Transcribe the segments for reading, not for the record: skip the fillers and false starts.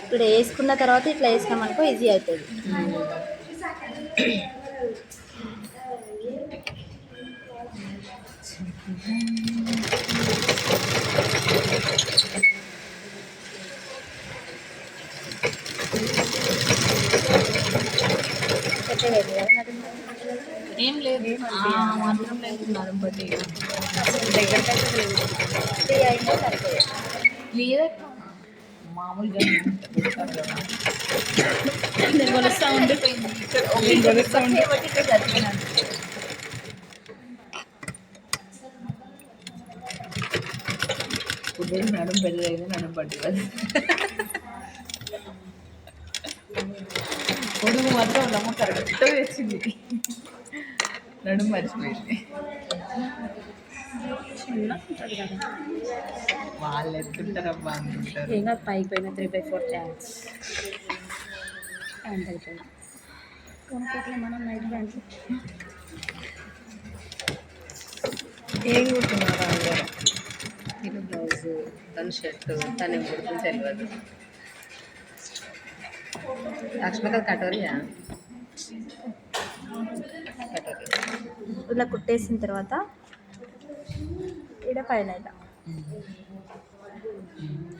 ఇప్పుడు వేసుకున్న తర్వాత ఇట్లా వేసినాం అనుకో ఈజీ అవుతుంది. ఏం లేదు మాత్రం లేకున్నారు బట్ లేదా మామూలుగా నేను కొలుస్తా ఉండిపోయింది ఇప్పుడు మేడం పెళ్ళి అయింది మేడం పట్టుకోవాలి పొడుగు మాత్రం నమ్మ కరెక్ట్గా వచ్చింది నడుము మర్చిపోయింది వాళ్ళు ఎత్తుంటారబ్బా అనుకుంటారు. ఇంకా పైకి పోయిన 3/4 ట్యాక్స్ ప్యాంట్ అయిపోయింది. మనం నైట్ ప్యాంట్ ఏం కుట్టున్నారా అందరూ? ఇది బ్లౌజ్, తన షర్టు, తన ఎప్పుడు తెలియదు. లక్ష్మక కటోరియా ఇలా కుట్టేసిన తర్వాత ఇక్కడ పైన ఇలా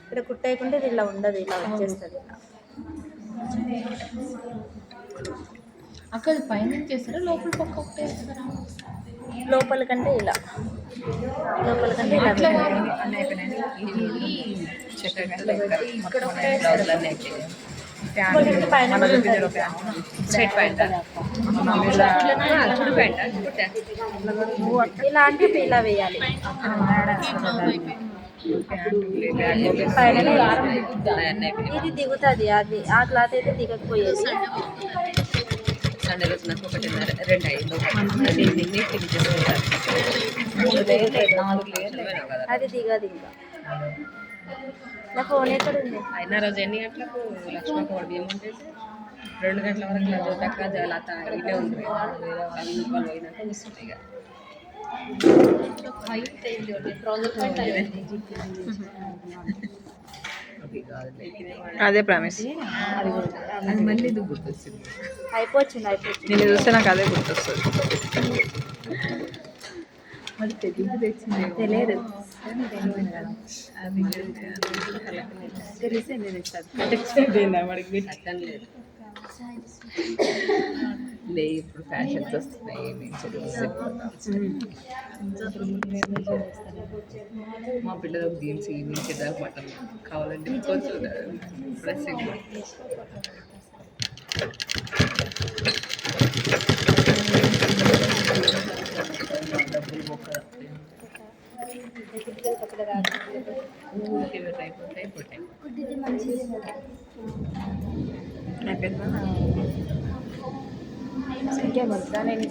ఇక్కడ కుట్టేయకుంటే ఇది ఇలా ఉండదు, ఇలా వచ్చేస్తుంది. ఇలా అక్కడ పైన చేస్తారా లోపల పక్క ఒకటే వేస్తారా? లోపల కంటే ఇలా, లోపల కంటే ఇలా ఇక్కడ పైన స్ట్రైట్ ప్యాంట్ ఇలా అంటే ఇలా వేయాలి. ఇది దిగుతుంది, అది ఆ క్లాత్ అయితే దిగకపోయేది. సండే రోజు నాకు 1.5 2 అయింది. అది దిగదు ఇంకా. నా ఫోన్ ఎక్కడ ఉంది? అయినా రోజు ఎన్ని గంటలకు లక్ష్మక్క వాడు బియ్యం ఉండేసి 2 గంటల వరకు లత జలత ఇదే ఉంటుంది. వాళ్ళు పోయినాక వస్తుంది ఇక అదే ప్రామిస్. అది మళ్ళీ ఇది గుర్తొచ్చింది. అయిపోతుంది. నేను చూస్తే నాకు అదే గుర్తొస్తుంది. మరి తెగింపు తెచ్చింది తెలియదు. లే ఇప్పుడు ఫ్యాషన్స్ వస్తున్నాయి. మా పిల్లలకు జీన్స్ నుంచి దాకా బట్టలు కావాలంటే కొంచెం డ్రెస్సింగ్ ఇంకేమొద్దా? నేను